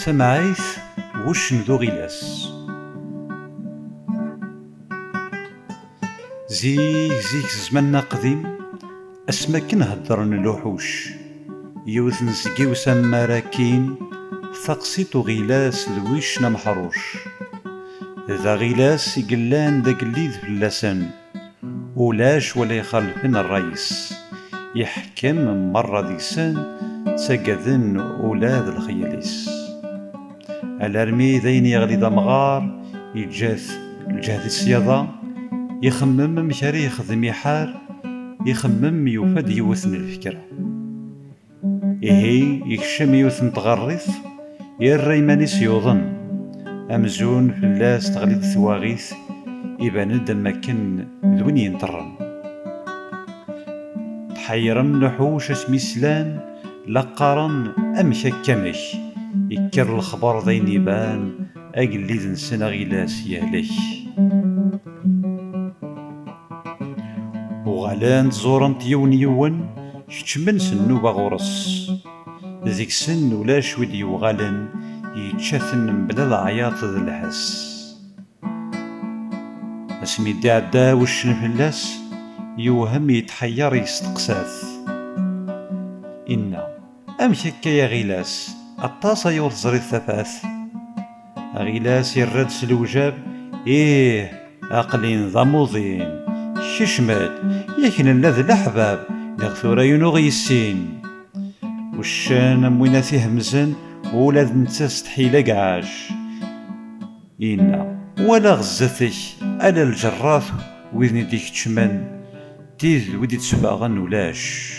تمعيث وش ندو غيلاس. زيك زماننا قديم اسما كنهضرن الوحوش، يوث نسقي وسما راكين ثقسيتو غيلاس ذويشنا محروش. ذا غيلاس يقلان داك الليذ فلاسن ولاش ولا يخالفن الرئيس، يحكم مرة ذي سن تسقذن أولاد الخياليس. الارمي ذين يغلي دمغار يجاث الجهد السياضة، يخمم مشاري يخدم يحار، يخمم يوفد يوثن الفكرة. إهي يكشم يوثن تغرث يرى يمانيس يوظن أمزون فلاس تغليد ثواغيث يبان دمكن ذوين ينطرن. تحيرن نحوش اسمي سلان لقارن أمشا كمك يكر الخبر ذين يبان أقليد نسنا غيلاس يهلك. وغالان تزورن يون يون كتشمن سنو باغورس، ذيك سن ولا شويد يوغالن يتشاثن بلا العياط ذا الحس. اسمي داعدا وشن فلاس يوهم يتحير يستقساث. إنا أمشي هكا يا غيلاس الطاسة يورزري الثفاث. غيلاس يرد سلوجاب إيه أقلين ضموضين ششمد يكن الذي الأحباب يغثور ينوغي السين. والشان موينة فيه مزن ولاد نتاس تحيلة قعاش. إنا ولا غزتك على الجراث وإذن ديك تشمن تيذ ودي تسباغن ولاش.